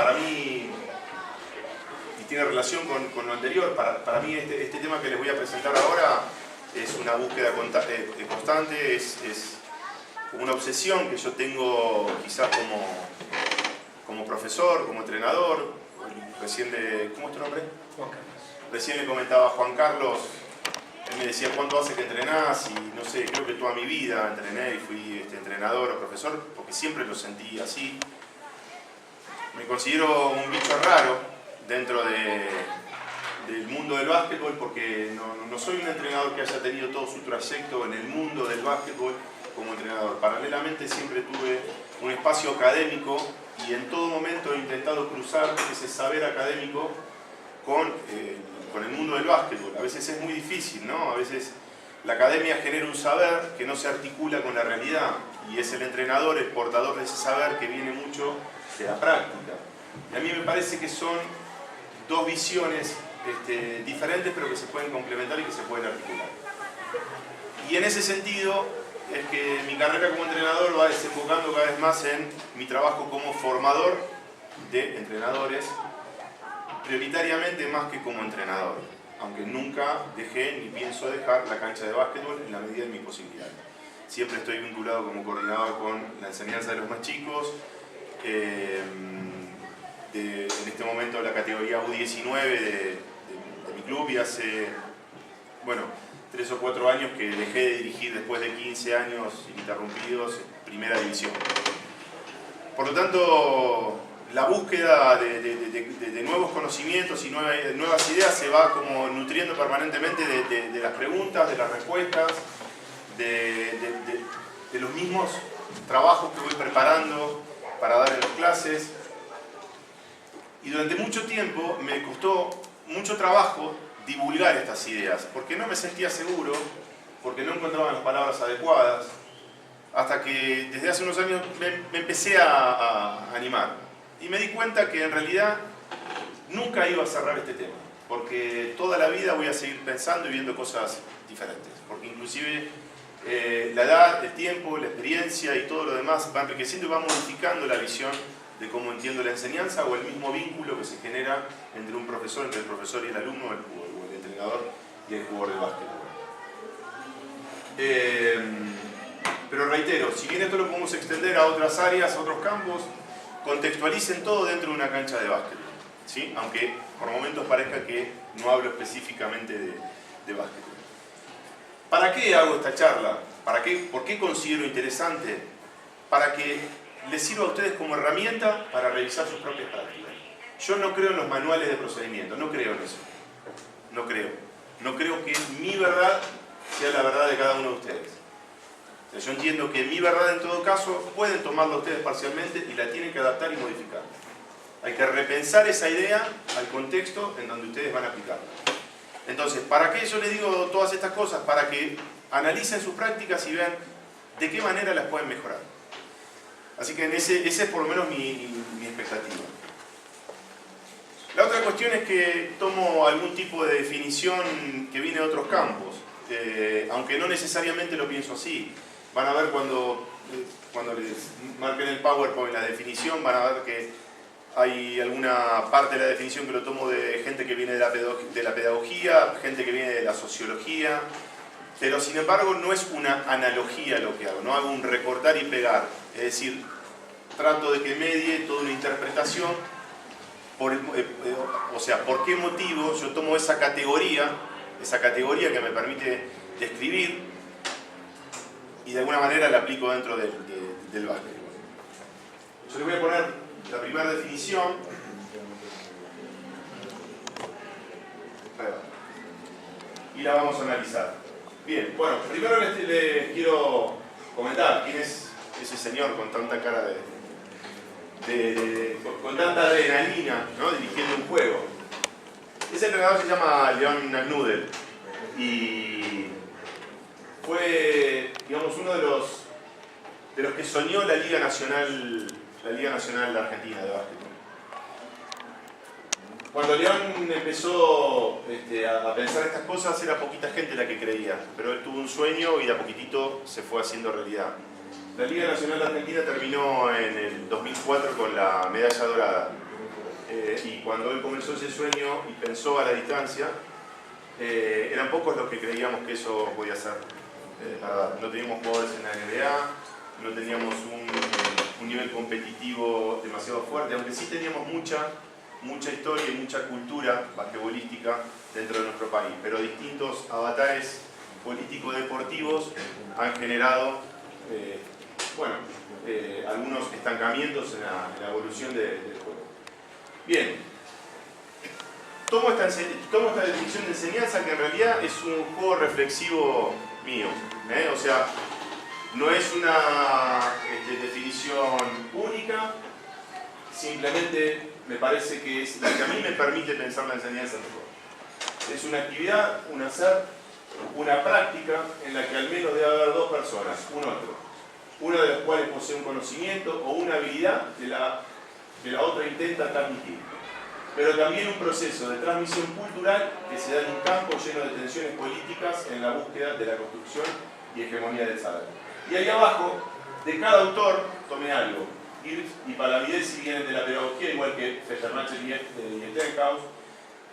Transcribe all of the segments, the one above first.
para mí, y tiene relación con lo anterior, para mí este tema que les voy a presentar ahora es una búsqueda constante, es una obsesión que yo tengo quizás como profesor, como entrenador. ¿Cómo es tu nombre? Juan Carlos. Recién le comentaba a Juan Carlos, él me decía ¿cuánto hace que entrenás? Y no sé, creo que toda mi vida entrené y fui entrenador o profesor, porque siempre lo sentí así. Me considero un bicho raro dentro del mundo del básquetbol, porque no soy un entrenador que haya tenido todo su trayecto en el mundo del básquetbol como entrenador. Paralelamente siempre tuve un espacio académico y en todo momento he intentado cruzar ese saber académico con el mundo del básquetbol. A veces es muy difícil, ¿no? A veces la academia genera un saber que no se articula con la realidad y es el entrenador el portador de ese saber que viene mucho de la práctica. Y a mí me parece que son dos visiones diferentes, pero que se pueden complementar y que se pueden articular. Y en ese sentido es que mi carrera como entrenador va desembocando cada vez más en mi trabajo como formador de entrenadores, prioritariamente más que como entrenador, aunque nunca dejé ni pienso dejar la cancha de básquetbol en la medida de mis posibilidades. Siempre estoy vinculado como coordinador con la enseñanza de los más chicos, en este momento la categoría U19 de mi club, y hace, bueno, 3 o 4 años que dejé de dirigir después de 15 años ininterrumpidos primera división. Por lo tanto, la búsqueda de nuevos conocimientos y nuevas ideas se va como nutriendo permanentemente de las preguntas, de las respuestas, de los mismos trabajos que voy preparando para dar en las clases. Y durante mucho tiempo me costó mucho trabajo divulgar estas ideas, porque no me sentía seguro, porque no encontraba las palabras adecuadas, hasta que desde hace unos años me empecé a animar. Y me di cuenta que en realidad nunca iba a cerrar este tema, porque toda la vida voy a seguir pensando y viendo cosas diferentes, porque inclusive la edad, el tiempo, la experiencia y todo lo demás va enriqueciendo y va modificando la visión de cómo entiendo la enseñanza o el mismo vínculo que se genera entre un profesor, entre el profesor y el alumno, o el entrenador y el jugador de básquetbol. Pero reitero, si bien esto lo podemos extender a otras áreas, a otros campos, contextualicen todo dentro de una cancha de básquetbol, ¿sí? Aunque por momentos parezca que no hablo específicamente de básquetbol. ¿Para qué hago esta charla? ¿Por qué considero interesante? Para que les sirva a ustedes como herramienta para revisar sus propias prácticas. Yo no creo en los manuales de procedimiento, no creo en eso. No creo. No creo que mi verdad sea la verdad de cada uno de ustedes. O sea, yo entiendo que mi verdad en todo caso pueden tomarla ustedes parcialmente y la tienen que adaptar y modificar. Hay que repensar esa idea al contexto en donde ustedes van a aplicarla. Entonces, ¿para qué yo les digo todas estas cosas? Para que analicen sus prácticas y vean de qué manera las pueden mejorar. Así que ese es por lo menos mi expectativa. La otra cuestión es que tomo algún tipo de definición que viene de otros campos, aunque no necesariamente lo pienso así. Van a ver cuando les marquen el PowerPoint la definición, van a ver que hay alguna parte de la definición que lo tomo de gente que viene de la pedagogía, gente que viene de la sociología, pero sin embargo no es una analogía lo que hago, no hago un recortar y pegar, es decir, trato de que medie toda una interpretación, o sea, por qué motivo yo tomo esa categoría que me permite describir y de alguna manera la aplico dentro del básquetbol. Yo les voy a poner la primera definición. Y la vamos a analizar. Bien, bueno, primero les quiero comentar quién es ese señor con tanta cara con tanta adrenalina, ¿no? Dirigiendo un juego. Ese entrenador se llama Leon Nudel y fue, digamos, uno de los que soñó la Liga Nacional de Argentina de básquetbol. Cuando León empezó a pensar estas cosas, era poquita gente la que creía, pero él tuvo un sueño y de a poquitito se fue haciendo realidad. La Liga Nacional de Argentina terminó en el 2004 con la medalla dorada. y cuando él comenzó ese sueño y pensó a la distancia, eran pocos los que creíamos que eso podía ser verdad. No teníamos jugadores en la NBA, no teníamos un nivel competitivo demasiado fuerte, aunque sí teníamos mucha historia y mucha cultura basquetbolística dentro de nuestro país, pero distintos avatares político-deportivos han generado algunos estancamientos en la evolución del juego. Bien, tomo esta definición de enseñanza, que en realidad es un juego reflexivo mío, o sea, no es una definición única, simplemente me parece que es la que a mí me permite pensar la enseñanza mejor. Es una actividad, un hacer, una práctica en la que al menos debe haber dos personas, un otro. Una de las cuales posee un conocimiento o una habilidad que la otra intenta transmitir. Pero también un proceso de transmisión cultural que se da en un campo lleno de tensiones políticas en la búsqueda de la construcción y hegemonía del saber. Y ahí abajo, de cada autor, tomé algo. Gibbs y Palamides vienen de la pedagogía, igual que Festernacci y Stenhouse.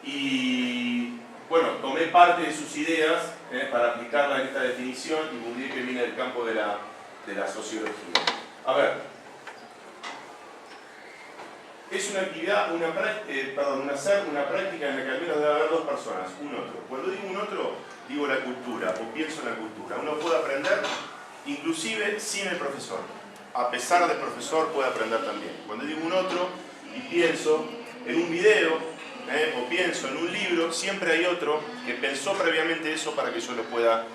Y bueno, tomé parte de sus ideas para aplicarla en esta definición, y Bourdieu, que viene del campo de la sociología. A ver, es una actividad, un hacer, una práctica en la que al menos debe haber dos personas, un otro. Cuando digo un otro, digo la cultura, o pienso en la cultura. Uno puede aprender, inclusive sin el profesor. A pesar del profesor puede aprender también. Cuando digo un otro y pienso en un video o pienso en un libro, siempre hay otro que pensó previamente eso para que yo lo pueda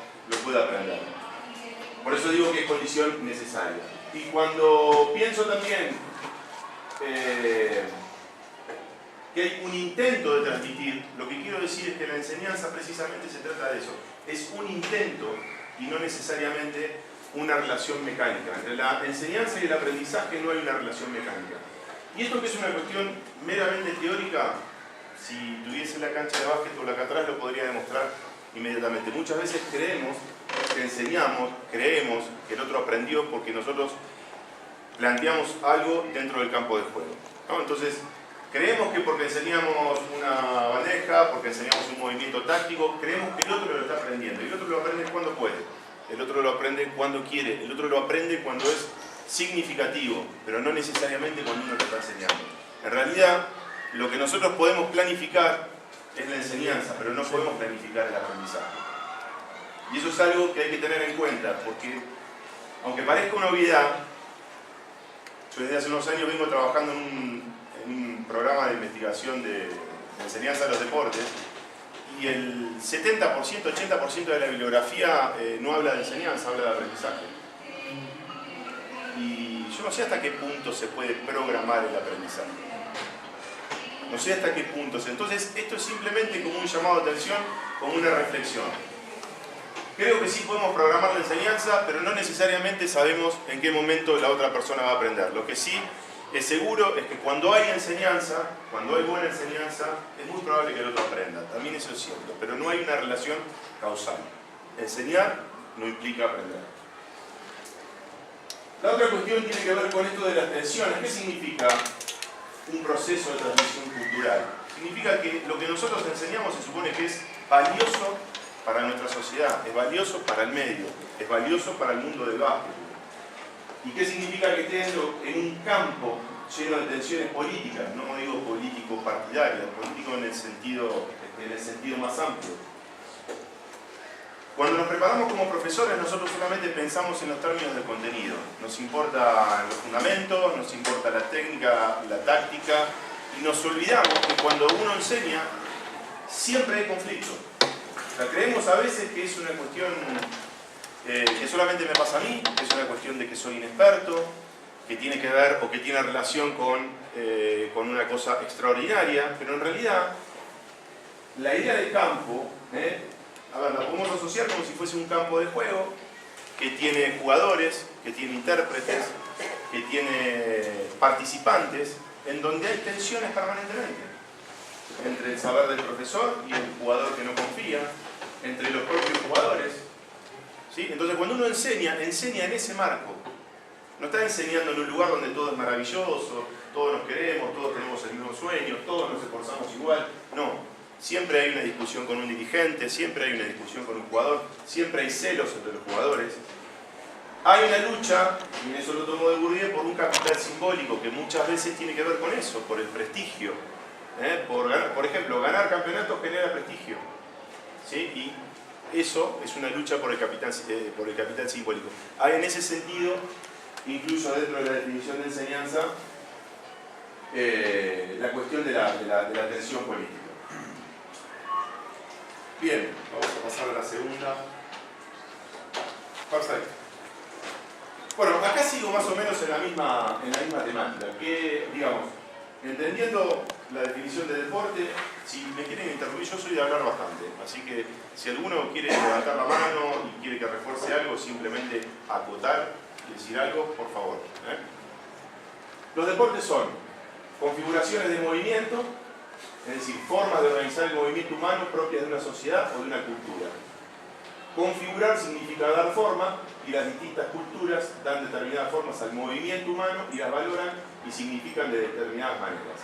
aprender. Por eso digo que es condición necesaria. Y cuando pienso también que hay un intento de transmitir, lo que quiero decir es que la enseñanza precisamente se trata de eso. Es un intento y no necesariamente una relación mecánica. Entre la enseñanza y el aprendizaje no hay una relación mecánica. Y esto, que es una cuestión meramente teórica, si tuviese la cancha de básquetbol acá atrás lo podría demostrar inmediatamente. Muchas veces creemos que enseñamos, creemos que el otro aprendió porque nosotros planteamos algo dentro del campo de juego, ¿no? Entonces, creemos que porque enseñamos una bandeja, porque enseñamos un movimiento táctico, creemos que el otro lo está aprendiendo. Y el otro lo aprende cuando puede, el otro lo aprende cuando quiere, el otro lo aprende cuando es significativo, pero no necesariamente cuando uno lo está enseñando. En realidad, lo que nosotros podemos planificar es la enseñanza, pero no podemos planificar el aprendizaje. Y eso es algo que hay que tener en cuenta, porque aunque parezca una obviedad, yo desde hace unos años vengo trabajando en un programa de investigación de enseñanza de los deportes, y el 70%, 80% de la bibliografía no habla de enseñanza, habla de aprendizaje. Y yo no sé hasta qué punto se puede programar el aprendizaje. No sé hasta qué punto. Entonces, esto es simplemente como un llamado de atención, como una reflexión. Creo que sí podemos programar la enseñanza, pero no necesariamente sabemos en qué momento la otra persona va a aprender. Lo que sí es seguro es que cuando hay enseñanza, cuando hay buena enseñanza, es muy probable que el otro aprenda. También eso es cierto, pero no hay una relación causal. Enseñar no implica aprender. La otra cuestión tiene que ver con esto de las tensiones. ¿Qué significa un proceso de transmisión cultural? Significa que lo que nosotros enseñamos se supone que es valioso para nuestra sociedad, es valioso para el medio, es valioso para el mundo del básquet. ¿Y qué significa que esté en un campo lleno de tensiones políticas? No digo político-partidarias, político en el sentido más amplio. Cuando nos preparamos como profesores, nosotros solamente pensamos en los términos del contenido. Nos importan los fundamentos, nos importa la técnica, la táctica, y nos olvidamos que cuando uno enseña, siempre hay conflicto. O sea, creemos a veces que es una cuestión que solamente me pasa a mí, que es una cuestión de que soy inexperto, que tiene que ver o que tiene relación con una cosa extraordinaria, pero en realidad la idea del campo, a ver, la podemos asociar como si fuese un campo de juego que tiene jugadores, que tiene intérpretes, que tiene participantes, en donde hay tensiones permanentemente entre el saber del profesor y el jugador que no confía, entre los propios jugadores. ¿Sí? Entonces, cuando uno enseña en ese marco. No está enseñando en un lugar donde todo es maravilloso, todos nos queremos, todos tenemos el mismo sueño, todos nos esforzamos igual. No, siempre hay una discusión con un dirigente, siempre hay una discusión con un jugador, siempre hay celos entre los jugadores. Hay una lucha, y eso lo tomo de Bourdieu, por un capital simbólico que muchas veces tiene que ver con eso, por el prestigio. Por ejemplo, ganar campeonatos genera prestigio. ¿Sí? Y eso es una lucha por el capital simbólico. Hay en ese sentido, incluso dentro de la definición de enseñanza, la cuestión de la tensión política. Bien, vamos a pasar a la segunda. Perfecto. Bueno, acá sigo más o menos en la misma temática, que, digamos, entendiendo la definición de deporte, si me quieren interrumpir, yo soy de hablar bastante, así que si alguno quiere levantar la mano y quiere que refuerce algo, simplemente acotar y decir algo, por favor. Los deportes son configuraciones de movimiento, es decir, formas de organizar el movimiento humano propias de una sociedad o de una cultura. Configurar significa dar forma, y las distintas culturas dan determinadas formas al movimiento humano y las valoran y significan de determinadas maneras.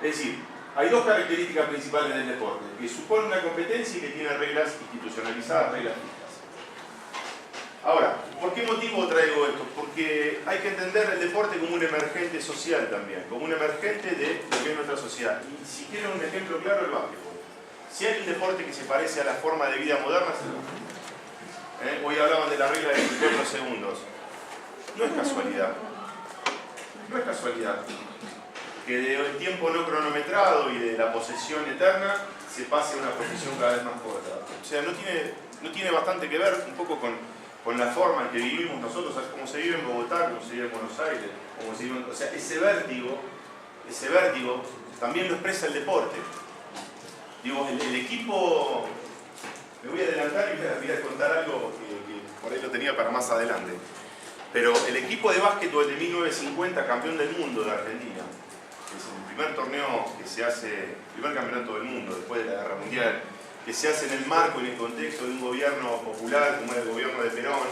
Es decir, hay dos características principales del deporte, que supone una competencia y que tiene reglas institucionalizadas, reglas fijas. Ahora, ¿por qué motivo traigo esto? Porque hay que entender el deporte como un emergente social también, como un emergente de lo que es nuestra sociedad. Y si quieren un ejemplo claro, el básquetbol. Si hay un deporte que se parece a la forma de vida moderna, es el básquetbol. Hoy hablaban de la regla de 24 segundos. No es casualidad. No es casualidad que del tiempo no cronometrado y de la posesión eterna se pase a una posesión cada vez más corta. O sea, no tiene bastante que ver un poco con la forma en que vivimos nosotros, ¿sabes? Cómo se vive en Bogotá, cómo se vive en Buenos Aires, cómo se vive, o sea, ese vértigo también lo expresa el deporte. Digo, el equipo... Me voy a adelantar y voy a contar algo que por ahí lo tenía para más adelante. Pero el equipo de básquetbol de 1950, campeón del mundo de Argentina, que es el primer torneo que se hace, el primer campeonato del mundo después de la Guerra Mundial, que se hace en el marco y en el contexto de un gobierno popular como era el gobierno de Perón,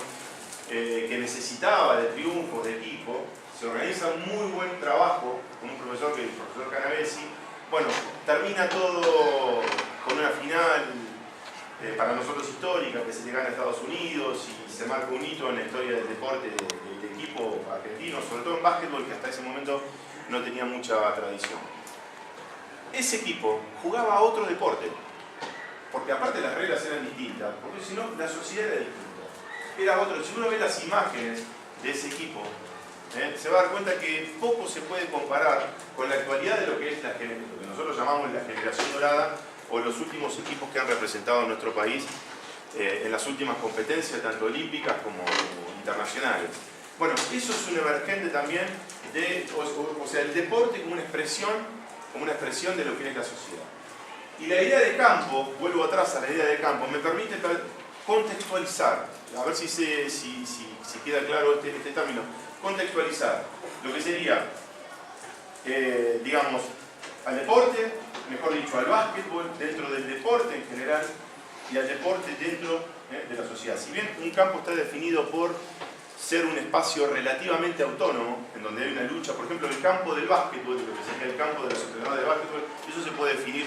que necesitaba de triunfos de equipo, se organiza un muy buen trabajo con un profesor, que es el profesor Canavesi. Bueno, termina todo con una final para nosotros histórica, que se le gana a Estados Unidos y se marca un hito en la historia del deporte del equipo argentino, sobre todo en básquetbol, que hasta ese momento no tenía mucha tradición. Ese equipo jugaba a otro deporte, porque aparte las reglas eran distintas, porque si no la sociedad era distinta. Era otro. Si uno ve las imágenes de ese equipo, se va a dar cuenta que poco se puede comparar con la actualidad de lo que es lo que nosotros llamamos la generación dorada, o los últimos equipos que han representado a nuestro país en las últimas competencias, tanto olímpicas como internacionales. Bueno, eso es un emergente también de, o sea, el deporte como una expresión de lo que es la sociedad. Y la idea de campo, vuelvo atrás a la idea de campo, me permite contextualizar, a ver si queda claro este término, contextualizar lo que sería, digamos, al deporte, mejor dicho, al básquetbol, dentro del deporte en general, y al deporte dentro de la sociedad. Si bien un campo está definido por ser un espacio relativamente autónomo, en donde hay una lucha, por ejemplo, el campo del básquetbol, lo que sería el campo de los entrenadores de básquetbol, eso se puede definir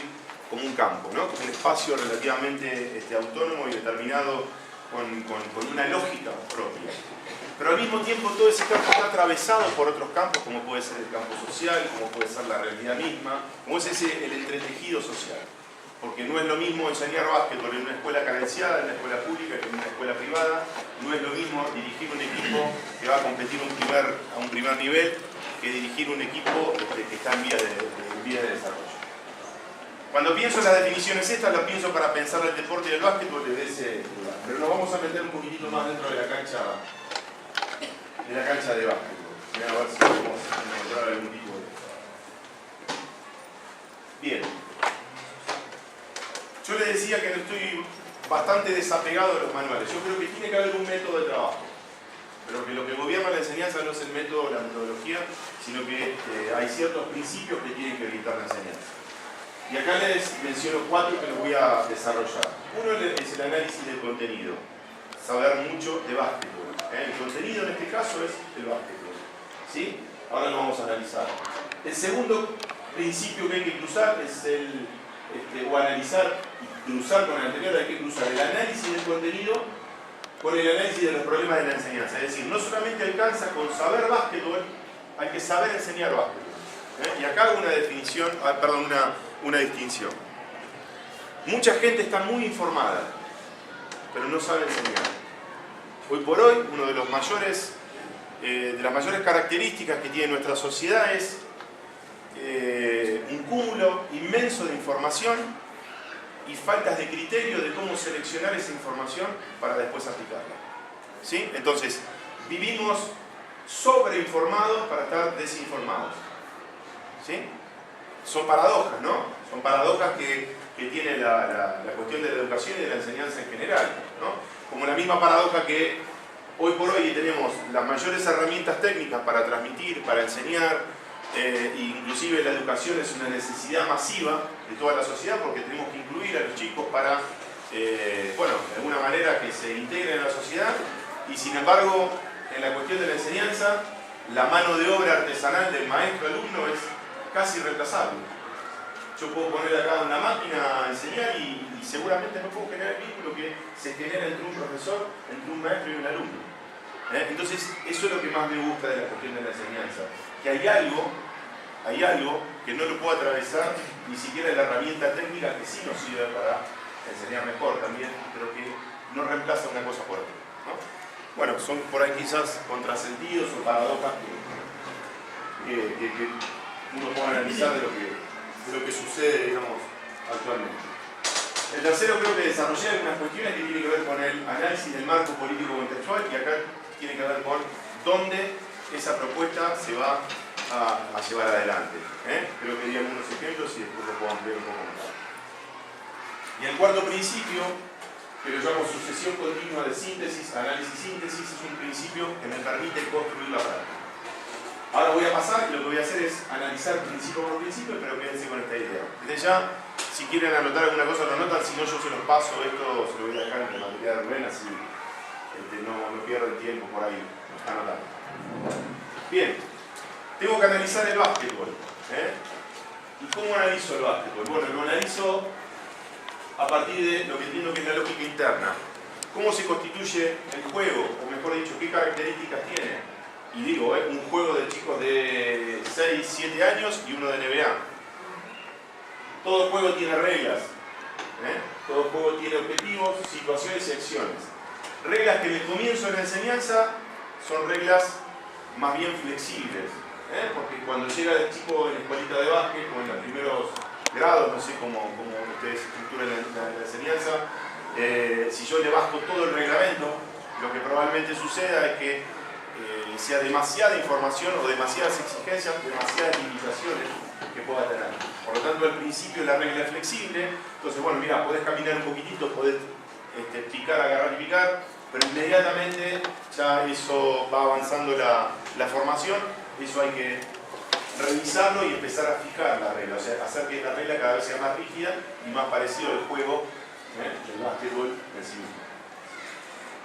como un campo, ¿no? Como un espacio relativamente autónomo y determinado con una lógica propia. Pero al mismo tiempo todo ese campo está atravesado por otros campos, como puede ser el campo social, como puede ser la realidad misma, como es el entretejido social. Porque no es lo mismo enseñar básquetbol en una escuela carenciada, en una escuela pública, que en una escuela privada. No es lo mismo dirigir un equipo que va a competir a un primer nivel que dirigir un equipo que está en vía de desarrollo. Cuando pienso en las definiciones estas, las pienso para pensar el deporte y el básquetbol desde ese lugar. Pero nos vamos a meter un poquitito más dentro de la cancha de básquetbol. Voy a ver si podemos encontrar algún tipo de... Bien. Yo les decía que estoy bastante desapegado de los manuales. Yo creo que tiene que haber un método de trabajo. Pero que lo que gobierna la enseñanza no es el método o la metodología, sino que hay ciertos principios que tienen que orientar la enseñanza. Y acá les menciono 4 que los voy a desarrollar. Uno es el análisis del contenido. Saber mucho de básquetbol. El contenido en este caso es el básquetbol. ¿Sí? Ahora lo vamos a analizar. El segundo principio que hay que cruzar es o analizar y cruzar con el anterior, hay que cruzar el análisis del contenido con el análisis de los problemas de la enseñanza. Es decir, no solamente alcanza con saber básquetbol, hay que saber enseñar básquetbol. Y acá hago una definición, una distinción. Mucha gente está muy informada, pero no sabe enseñar. Hoy por hoy, una de las mayores características que tiene nuestra sociedad es un cúmulo inmenso de información y faltas de criterio de cómo seleccionar esa información para después aplicarla. ¿Sí? Entonces, vivimos sobreinformados para estar desinformados. ¿Sí? Son paradojas, ¿no? Son paradojas que tiene la cuestión de la educación y de la enseñanza en general, ¿no? Como la misma paradoja que hoy por hoy tenemos las mayores herramientas técnicas para transmitir, para enseñar, inclusive la educación es una necesidad masiva de toda la sociedad porque tenemos que incluir a los chicos para, bueno, de alguna manera que se integren a la sociedad, y sin embargo, en la cuestión de la enseñanza, la mano de obra artesanal del maestro-alumno es casi irreemplazable. Yo puedo poner acá una máquina a enseñar y seguramente no puedo generar el vínculo que se genera entre un profesor, entre un maestro y un alumno. Entonces, eso es lo que más me gusta de la cuestión de la enseñanza, que hay algo que no lo puedo atravesar ni siquiera la herramienta técnica que sí nos sirve para enseñar mejor también, pero que no reemplaza una cosa por otra, ¿no? Bueno, son por ahí quizás contrasentidos o paradojas que uno puede analizar de lo que sucede, digamos, actualmente. El tercero, creo que desarrollé algunas cuestiones que tienen que ver con el análisis del marco político contextual, y acá tiene que ver con dónde esa propuesta se va a llevar adelante. Creo que di algunos ejemplos y después lo puedo ampliar un poco más. Y el cuarto principio, que lo llamo sucesión continua de síntesis, análisis-síntesis, es un principio que me permite construir la práctica. Ahora voy a pasar y lo que voy a hacer es analizar principio por principio, pero quédense con esta idea. Desde ya, si quieren anotar alguna cosa, lo anotan, si no yo se los paso, esto se lo voy a dejar en la material de Rubén, así no pierdo el tiempo por ahí anotando. Bien, tengo que analizar el básquetbol. ¿Y cómo analizo el básquetbol? Bueno, lo analizo a partir de lo que entiendo que es la lógica interna. ¿Cómo se constituye el juego? O mejor dicho, ¿qué características tiene? Y digo, un juego de chicos de 6, 7 años y uno de NBA. Todo juego tiene reglas. Todo juego tiene objetivos, situaciones y acciones. Reglas que en el comienzo de la enseñanza son reglas más bien flexibles. Porque cuando llega el chico en la escuelita de básquet o en los primeros grados, no sé cómo ustedes estructuran la enseñanza, si yo le bajo todo el reglamento, lo que probablemente suceda es que sea demasiada información o demasiadas exigencias, demasiadas limitaciones que pueda tener. Por lo tanto, al principio la regla es flexible, entonces bueno, mira, podés caminar un poquitito, podés picar, agarrar y picar, pero inmediatamente ya eso va avanzando la formación, eso hay que revisarlo y empezar a fijar la regla, o sea, hacer que la regla cada vez sea más rígida y más parecido al juego del básquetbol en sí mismo.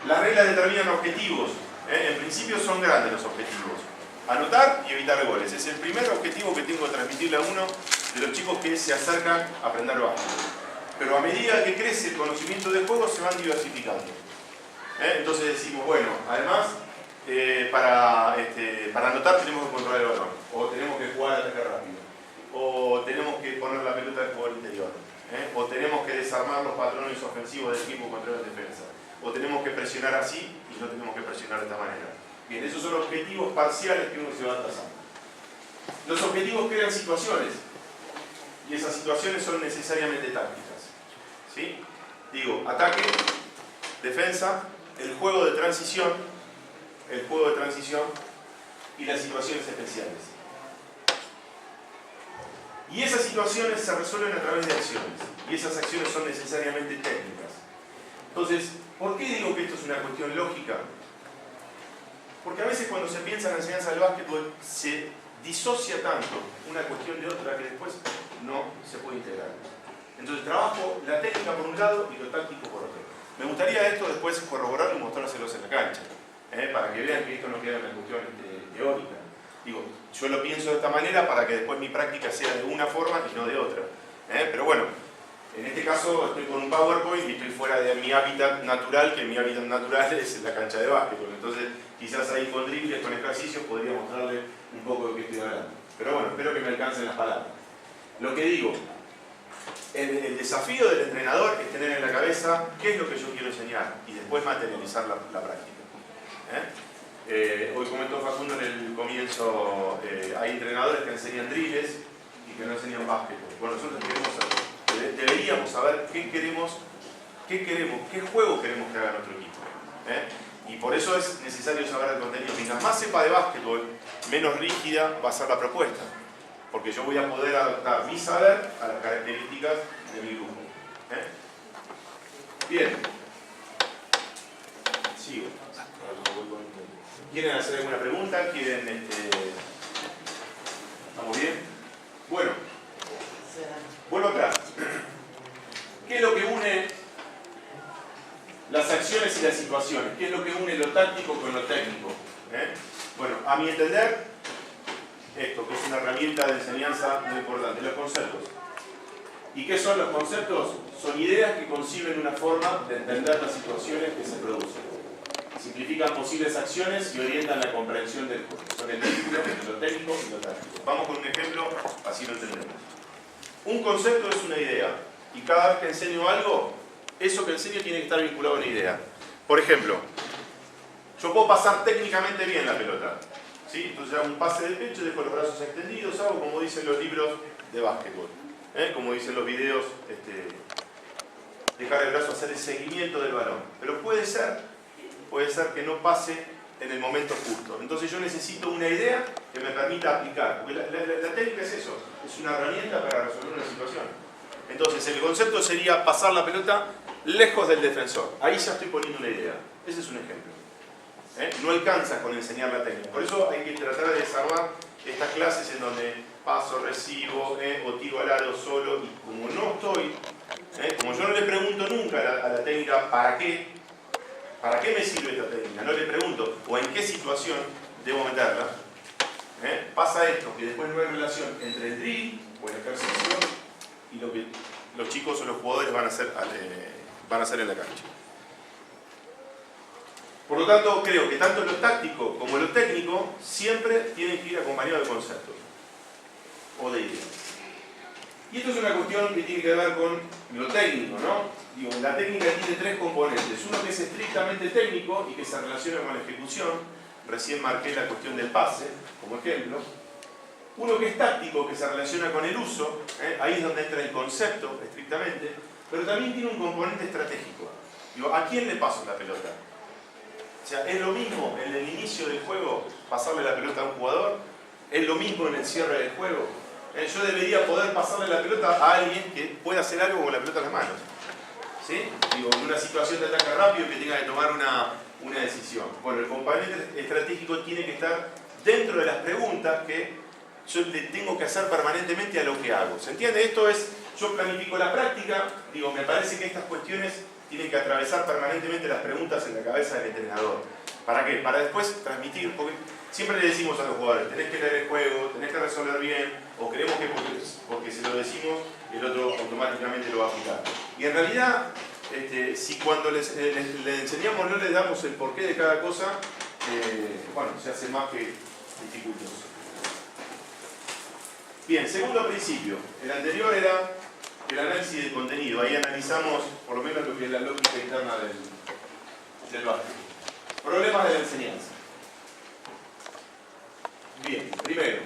Las reglas determinan objetivos. En principio son grandes los objetivos. Anotar y evitar goles. Es el primer objetivo que tengo que transmitirle a uno de los chicos que se acercan a aprender básquetbol. Pero a medida que crece el conocimiento del juego se van diversificando. Entonces decimos, bueno, además para anotar tenemos que controlar el balón, o tenemos que jugar a ataque rápido, o tenemos que poner la pelota del jugador interior, o tenemos que desarmar los patrones ofensivos del equipo contra la defensa, o tenemos que presionar así y no tenemos que presionar de esta manera. Bien, esos son objetivos parciales que uno se va trazando. Los objetivos crean situaciones y esas situaciones son necesariamente tácticas. ¿Sí? Digo, ataque, defensa, el juego de transición y las situaciones especiales. Y esas situaciones se resuelven a través de acciones y esas acciones son necesariamente técnicas. Entonces, ¿por qué digo que esto es una cuestión lógica? Porque a veces cuando se piensa en la enseñanza del básquetbol se disocia tanto una cuestión de otra que después no se puede integrar. Entonces trabajo la técnica por un lado y lo táctico por otro. Me gustaría esto después corroborarlo y mostrárselos en la cancha, para que vean que esto no queda en una cuestión teórica. Digo, yo lo pienso de esta manera para que después mi práctica sea de una forma y no de otra. Pero bueno, en este caso estoy con un PowerPoint y estoy fuera de mi hábitat natural, que mi hábitat natural es la cancha de básquetbol. Entonces, quizás ahí con dribles, con ejercicios, podría mostrarle un poco de lo que estoy hablando. Pero bueno, espero que me alcancen las palabras. Lo que digo, el desafío del entrenador es tener en la cabeza qué es lo que yo quiero enseñar y después materializar la práctica. Hoy comentó Facundo en el comienzo, hay entrenadores que enseñan dribles y que no enseñan básquetbol. Bueno, nosotros deberíamos saber qué queremos, qué juego queremos que haga nuestro equipo. Y por eso es necesario saber el contenido. Mientras más sepa de básquetbol, menos rígida va a ser la propuesta. Porque yo voy a poder adaptar mi saber a las características de mi grupo. Bien. Sigo. ¿Quieren hacer alguna pregunta? ¿Quieren, ¿Estamos bien? Bueno. Vuelvo atrás. ¿Qué es lo que une las acciones y las situaciones? ¿Qué es lo que une lo táctico con lo técnico? Bueno, a mi entender, esto, que es una herramienta de enseñanza muy importante, los conceptos. ¿Y qué son los conceptos? Son ideas que conciben una forma de entender las situaciones que se producen. Simplifican posibles acciones y orientan la comprensión del juego. Son el vínculo entre lo técnico y lo táctico. Vamos con un ejemplo, así lo entendemos. Un concepto es una idea, y cada vez que enseño algo, eso que enseño tiene que estar vinculado a una idea. Por ejemplo, yo puedo pasar técnicamente bien la pelota. ¿Sí? Entonces hago un pase de pecho, dejo los brazos extendidos, hago como dicen los libros de básquetbol, como dicen los videos, dejar el brazo, hacer el seguimiento del balón. Pero puede ser que no pase en el momento justo. Entonces yo necesito una idea que me permita aplicar. Porque la técnica es eso, es una herramienta para resolver una situación. Entonces el concepto sería pasar la pelota lejos del defensor. Ahí ya estoy poniendo una idea. Ese es un ejemplo. No alcanza con enseñar la técnica. Por eso hay que tratar de desarmar estas clases en donde paso, recibo, o tiro al aro solo, y como no estoy, como yo no le pregunto nunca a la técnica ¿para qué me sirve esta técnica? No le pregunto, o en qué situación debo meterla, pasa esto, que después no hay relación entre el drill o el ejercicio y lo que los chicos o los jugadores van a hacer en la cancha. Por lo tanto, creo que tanto lo táctico como lo técnico siempre tienen que ir acompañados de conceptos o de ideas. Y esto es una cuestión que tiene que ver con lo técnico, ¿no? Digo, la técnica tiene tres componentes. Uno que es estrictamente técnico y que se relaciona con la ejecución. Recién marqué la cuestión del pase, como ejemplo. Uno que es táctico, que se relaciona con el uso. Ahí es donde entra el concepto, estrictamente. Pero también tiene un componente estratégico. Digo, ¿a quién le paso la pelota? O sea, ¿es lo mismo en el inicio del juego pasarle la pelota a un jugador? ¿Es lo mismo en el cierre del juego? Yo debería poder pasarle la pelota a alguien que pueda hacer algo con la pelota en las manos. ¿Sí? Digo, en una situación de ataque rápido que tenga que tomar una decisión. Bueno, el componente estratégico tiene que estar dentro de las preguntas que yo le tengo que hacer permanentemente a lo que hago. ¿Se entiende? Esto es, yo planifico la práctica, digo, me parece que estas cuestiones tienen que atravesar permanentemente las preguntas en la cabeza del entrenador. ¿Para qué? Para después transmitir, porque siempre le decimos a los jugadores, tenés que leer el juego, tenés que resolver bien, o creemos que porque se lo decimos, el otro automáticamente lo va a aplicar. Y en realidad, si cuando le enseñamos no le damos el porqué de cada cosa, bueno, se hace más que dificultoso. Bien, segundo principio. El anterior era el análisis del contenido. Ahí analizamos por lo menos lo que es la lógica interna del básquet. Problemas de la enseñanza. Bien, primero,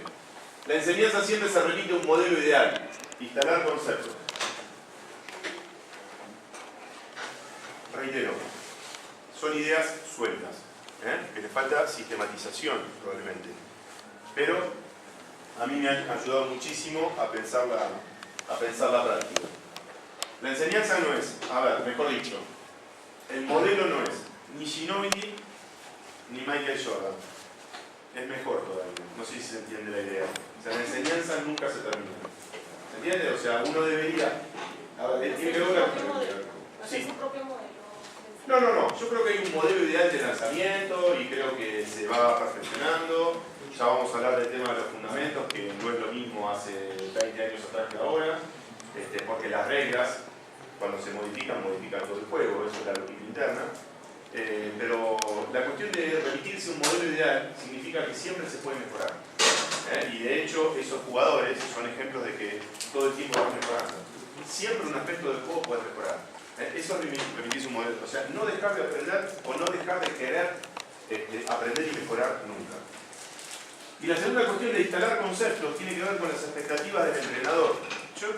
la enseñanza siempre se remite a un modelo ideal. Instalar conceptos. Reitero, son ideas sueltas, que les falta sistematización probablemente. Pero a mí me ha ayudado muchísimo a pensar la práctica. La enseñanza no es, mejor dicho, el modelo no es ni Ginóbili ni Michael Jordan. Es mejor todavía. No sé si se entiende la idea. O sea, la enseñanza nunca se termina. ¿Se entiende? O sea, uno debería... tiene que ver sí. No. Yo creo que hay un modelo ideal de lanzamiento y creo que se va perfeccionando. ya vamos a hablar del tema de los fundamentos, que no es lo mismo hace 20 años atrás que ahora, porque las reglas, cuando se modifican todo el juego, eso es la lógica interna. Pero la cuestión de remitirse a un modelo ideal significa que siempre se puede mejorar. Y de hecho, esos jugadores son ejemplos de que todo el tiempo van mejorando. Siempre un aspecto del juego puede mejorar. Eso es remitirse a un modelo. O sea, no dejar de aprender o no dejar de querer aprender y mejorar nunca. Y la segunda cuestión de instalar conceptos tiene que ver con las expectativas del entrenador. Yo,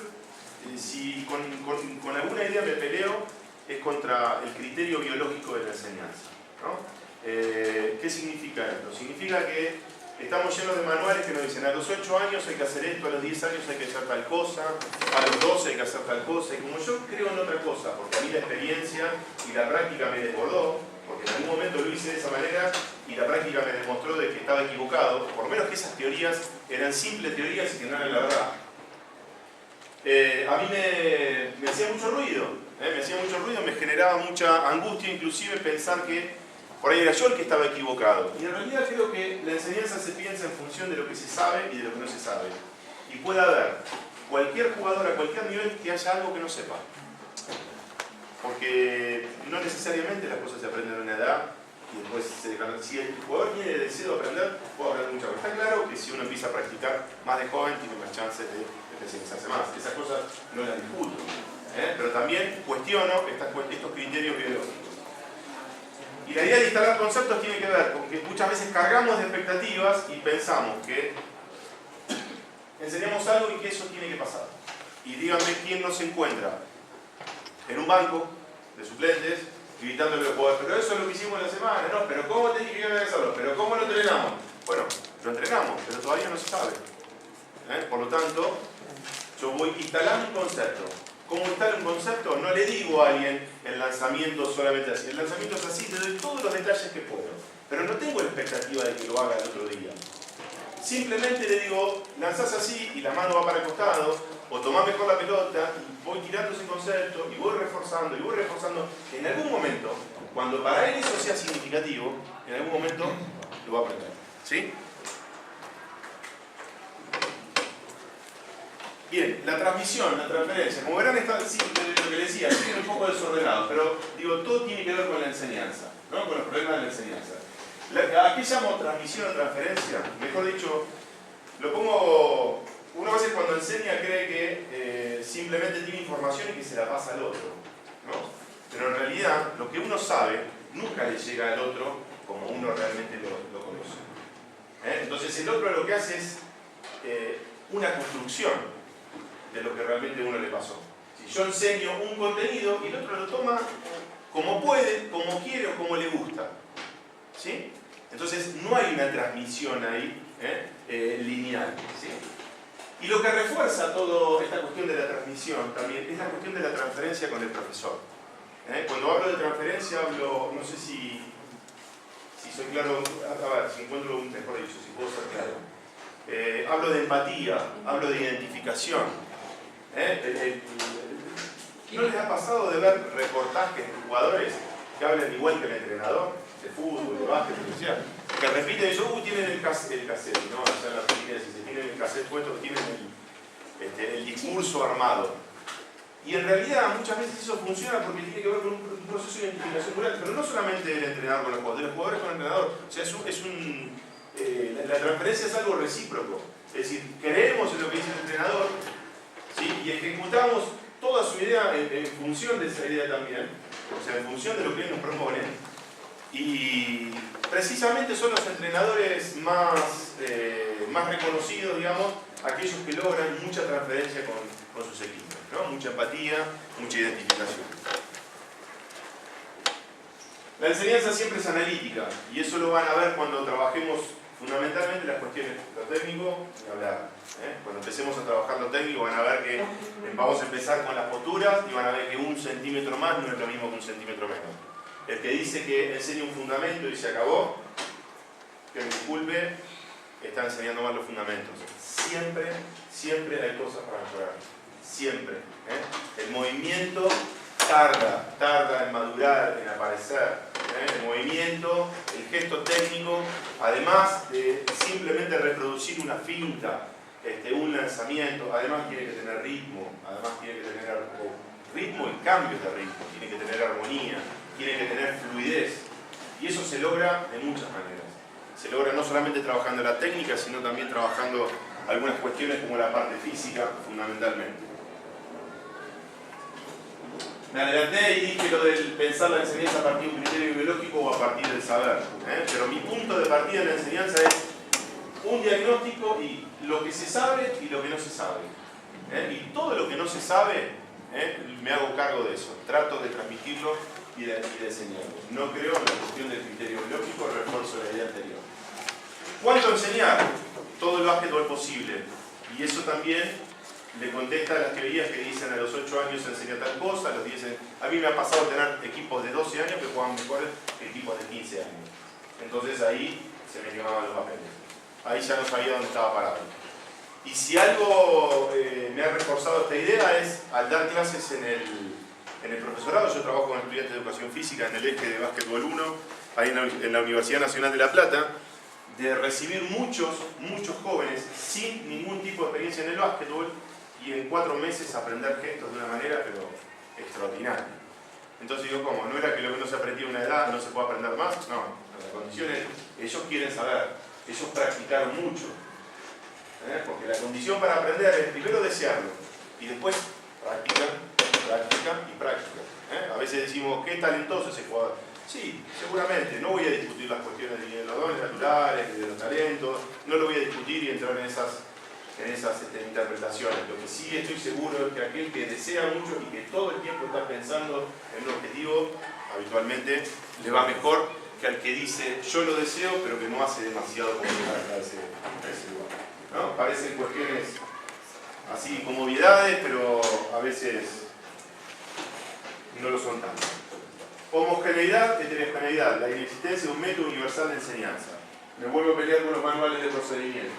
si con alguna idea me peleo, es contra el criterio biológico de la enseñanza, ¿no? ¿Qué significa esto? Significa que estamos llenos de manuales que nos dicen a los 8 años hay que hacer esto, a los 10 años hay que hacer tal cosa, a los 12 hay que hacer tal cosa, y como yo creo en otra cosa, porque a mí la experiencia y la práctica me desbordó, porque en algún momento lo hice de esa manera y la práctica me demostró de que estaba equivocado, por lo menos que esas teorías eran simples teorías y que no eran la verdad. A mí me hacía mucho ruido. Me generaba mucha angustia, inclusive pensar que por ahí era yo el que estaba equivocado. Y en realidad creo que la enseñanza se piensa en función de lo que se sabe y de lo que no se sabe. Y puede haber cualquier jugador a cualquier nivel que haya algo que no sepa. Porque no necesariamente las cosas se aprenden a una edad y después se dejan. Si el jugador tiene deseo de aprender, puede aprender mucho. Pero está claro que si uno empieza a practicar más de joven, tiene más chances de especializarse más. Esas cosas no las discuto. Pero también cuestiono estos criterios biológicos. Y la idea de instalar conceptos tiene que ver con que muchas veces cargamos de expectativas y pensamos que enseñamos algo y que eso tiene que pasar. Y díganme quién no se encuentra en un banco de suplentes gritándole a los jugadores, pero eso es lo que hicimos en la semana, ¿no? Pero ¿cómo te dije que iba a hacerlo? ¿Pero cómo lo entrenamos? Bueno, lo entrenamos, pero todavía no se sabe. Por lo tanto, yo voy instalando un concepto. ¿Cómo instalo un concepto? No le digo a alguien el lanzamiento solamente así. El lanzamiento es así, le doy todos los detalles que puedo. Pero no tengo la expectativa de que lo haga el otro día. Simplemente le digo, lanzás así y la mano va para el costado, o tomás mejor la pelota, y voy tirando ese concepto, y voy reforzando, y voy reforzando. En algún momento, cuando para él eso sea significativo, en algún momento lo va a aprender. ¿Sí? Bien, la transmisión, la transferencia. Como verán, está, sí, lo que les decía, sí, un poco desordenado, pero digo, todo tiene que ver con la enseñanza, ¿no? Con los problemas de la enseñanza. ¿A qué llamo transmisión o transferencia? Mejor dicho, lo pongo. Uno a veces cuando enseña cree que simplemente tiene información y que se la pasa al otro, ¿no? Pero en realidad, lo que uno sabe nunca le llega al otro como uno realmente lo conoce. Entonces, el otro lo que hace es una construcción de lo que realmente a uno le pasó. Si yo enseño un contenido y el otro lo toma como puede, como quiere o como le gusta. ¿Sí? Entonces no hay una transmisión ahí lineal. ¿Sí? Y lo que refuerza toda esta cuestión de la transmisión también es la cuestión de la transferencia con el profesor. Cuando hablo de transferencia hablo, no sé si soy claro, a ver, si encuentro un mejor dicho, si puedo ser claro. Hablo de empatía, hablo de identificación. ¿No les ha pasado de ver reportajes de jugadores que hablan igual que el entrenador de fútbol, de básquet, de social? Que repiten, tienen el cassette, ¿no? Allá en la Argentina si tienen el cassette puesto, tienen el discurso armado. Y en realidad muchas veces eso funciona porque tiene que ver con un proceso de identificación cultural, pero no solamente del entrenador con los jugadores, de los jugadores con el entrenador. O sea, la transferencia es algo recíproco. Es decir, creemos en lo que dice el entrenador, ¿sí? Y ejecutamos toda su idea en función de esa idea también, o sea, en función de lo que ellos nos proponen. Y precisamente son los entrenadores más reconocidos, digamos, aquellos que logran mucha transferencia con sus equipos, ¿no? Mucha empatía, mucha identificación. La enseñanza siempre es analítica, y eso lo van a ver cuando trabajemos fundamentalmente las cuestiones, lo técnico, ni hablar. Cuando empecemos a trabajar lo técnico van a ver que vamos a empezar con las posturas y van a ver que 1 centímetro más no es lo mismo que 1 centímetro menos. El que dice que enseña un fundamento y se acabó, que me disculpe, está enseñando mal los fundamentos. Siempre hay cosas para mejorar. Siempre. El movimiento tarda en madurar, en aparecer. el movimiento, el gesto técnico, además de simplemente reproducir una finta, un lanzamiento, además tiene que tener ritmo, además tiene que tener ritmo y cambios de ritmo, tiene que tener armonía, tiene que tener fluidez. Y eso se logra de muchas maneras. Se logra no solamente trabajando la técnica, sino también trabajando algunas cuestiones como la parte física, fundamentalmente. Me adelanté y dije lo del pensar la enseñanza a partir de un criterio biológico o a partir del saber. Pero mi punto de partida en la enseñanza es un diagnóstico y lo que se sabe y lo que no se sabe. Y todo lo que no se sabe, me hago cargo de eso. Trato de transmitirlo y de enseñarlo. No creo en la cuestión del criterio biológico, refuerzo la idea anterior. ¿Cuánto enseñar? Todo el básquetbol posible. Y eso también le contesta a las teorías que dicen a los 8 años se enseña tal cosa, a los 10 años. A mí me ha pasado tener equipos de 12 años que juegan mejor que equipos de 15 años. Entonces ahí se me quemaban los papeles. Ahí ya no sabía dónde estaba parado. Y si algo me ha reforzado esta idea es al dar clases en el profesorado. Yo trabajo con estudiantes de educación física en el eje de básquetbol 1, ahí en la Universidad Nacional de La Plata, de recibir muchos jóvenes sin ningún tipo de experiencia en el básquetbol y en 4 meses aprender gestos de una manera pero extraordinaria. Entonces digo, ¿cómo? ¿No era que lo que no se aprendía a una edad no se puede aprender más? No, la condición es, ellos quieren saber, ellos practicaron mucho. Porque la condición para aprender es primero desearlo y después práctica y práctica. A veces decimos, qué talentoso ese jugador. Sí, seguramente, no voy a discutir las cuestiones de los dones naturales, de los talentos, no lo voy a discutir y entrar en esas interpretaciones. Lo que sí estoy seguro es que aquel que desea mucho y que todo el tiempo está pensando en un objetivo, habitualmente le va mejor que al que dice, yo lo deseo, pero que no hace demasiado por llegar a ese lugar. ¿No? Parecen cuestiones así como obviedades, pero a veces no lo son tanto. Homogeneidad, heterogeneidad, la inexistencia de un método universal de enseñanza. Me vuelvo a pelear con los manuales de procedimiento.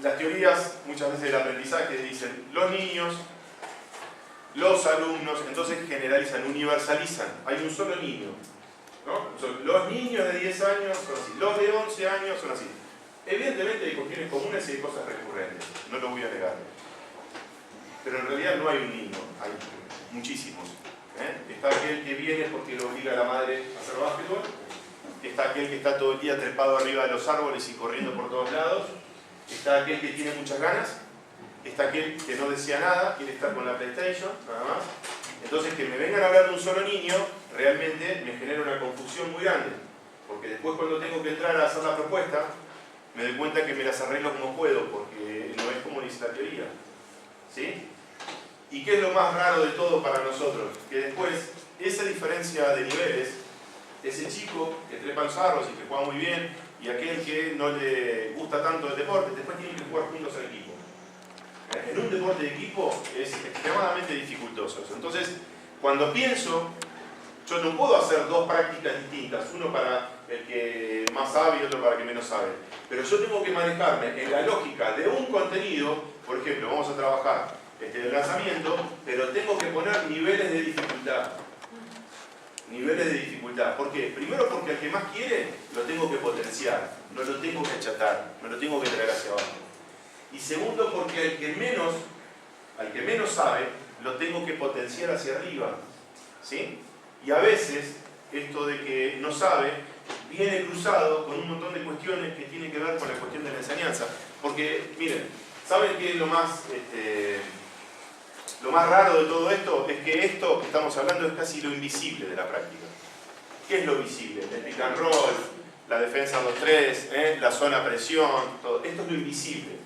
Las teorías, muchas veces del aprendizaje, dicen los niños, los alumnos, entonces generalizan, universalizan. Hay un solo niño, ¿no? Los niños de 10 años son así, los de 11 años son así. Evidentemente hay cuestiones comunes y hay cosas recurrentes, no lo voy a negar. Pero en realidad no hay un niño, hay muchísimos. Está aquel que viene porque lo obliga a la madre a hacer básquetbol, está aquel que está todo el día trepado arriba de los árboles y corriendo por todos lados, está aquel que tiene muchas ganas, está aquel que no desea nada, quiere estar con la PlayStation, nada más. Entonces que me vengan a hablar de un solo niño, realmente me genera una confusión muy grande, porque después cuando tengo que entrar a hacer la propuesta, me doy cuenta que me las arreglo como puedo, porque no es como dice la teoría. ¿Sí? ¿Y qué es lo más raro de todo para nosotros? Que después, esa diferencia de niveles, ese chico que trepa los árboles y que juega muy bien, y aquel que no le gusta tanto el deporte, después tienen que jugar juntos en equipo. En un deporte de equipo es extremadamente dificultoso. Entonces, cuando pienso, yo no puedo hacer dos prácticas distintas, uno para el que más sabe y otro para el que menos sabe. Pero yo tengo que manejarme en la lógica de un contenido. Por ejemplo, vamos a trabajar el lanzamiento, pero tengo que poner niveles de dificultad. Niveles de dificultad. ¿Por qué? Primero porque al que más quiere lo tengo que potenciar, no lo tengo que achatar, no lo tengo que traer hacia abajo. Y segundo porque al que menos sabe, lo tengo que potenciar hacia arriba. ¿Sí? Y a veces, esto de que no sabe, viene cruzado con un montón de cuestiones que tienen que ver con la cuestión de la enseñanza. Porque, miren, ¿saben qué es lo más raro de todo esto? Es que esto que estamos hablando es casi lo invisible de la práctica. ¿Qué es lo visible? El pick and roll, la defensa 2-3, la zona presión, todo. Esto es lo invisible.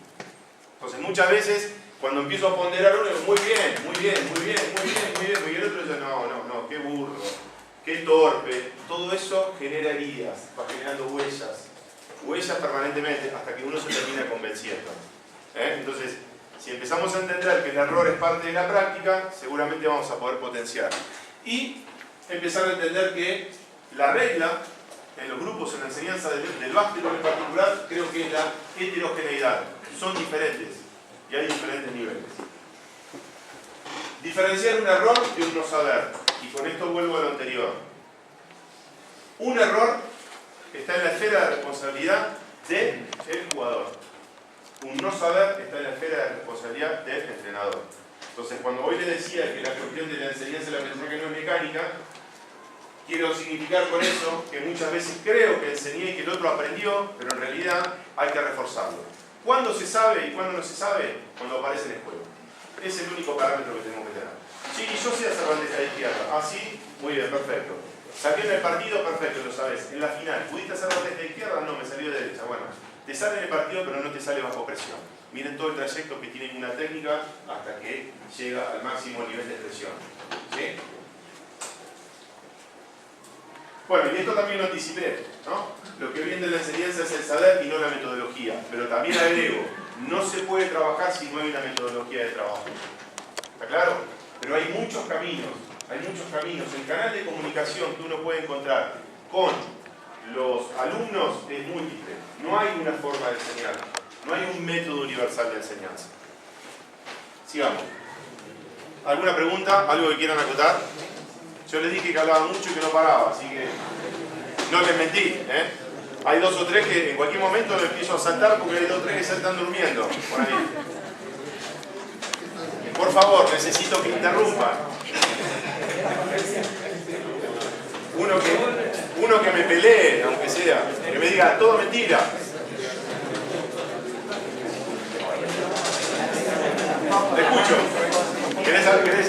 Entonces muchas veces cuando empiezo a ponderar uno digo, muy bien, y el otro dice, no, qué burro, qué torpe. Todo eso genera heridas, va generando huellas permanentemente hasta que uno se termina convenciendo. Entonces, si empezamos a entender que el error es parte de la práctica, seguramente vamos a poder potenciar. Y empezar a entender que la regla en los grupos, en la enseñanza del básquetbol en particular, creo que es la heterogeneidad. Son diferentes y hay diferentes niveles. Diferenciar un error de un no saber. y con esto vuelvo a lo anterior. Un error está en la esfera de responsabilidad del jugador. Un no saber está en la esfera de responsabilidad del entrenador. Entonces, cuando hoy le decía que la cuestión de la enseñanza de la aprendizaje no es mecánica, quiero significar con eso que muchas veces creo que enseñé y que el otro aprendió, pero en realidad hay que reforzarlo. ¿Cuándo se sabe y cuándo no se sabe? Cuando aparece en el juego. Es el único parámetro que tenemos que tener. Sí, yo sé hacer bandeja de izquierda. Ah, sí, muy bien, perfecto. Saqué en el partido, perfecto, lo sabes. En la final, ¿pudiste hacer bandeja de izquierda? No, me salió de derecha. Bueno, te sale en el partido, pero no te sale bajo presión. Miren todo el trayecto que tiene una técnica hasta que llega al máximo nivel de expresión. ¿Sí? Bueno, y esto también lo anticipé, ¿no? Lo que viene de la enseñanza es el saber y no la metodología. Pero también agrego, no se puede trabajar si no hay una metodología de trabajo. ¿Está claro? Pero hay muchos caminos. Hay muchos caminos. El canal de comunicación que uno puede encontrar con los alumnos es múltiple. No hay una forma de enseñar. No hay un método universal de enseñanza. Sigamos. ¿Alguna pregunta? ¿Algo que quieran acotar? Yo les dije que hablaba mucho y que no paraba, así que no les mentí, ¿eh? Hay dos o tres que en cualquier momento me empiezo a saltar porque hay dos o tres que se están durmiendo por ahí. Por favor, necesito que interrumpan. Uno que me pelee, aunque sea, que me diga todo mentira. Te escucho. ¿Querés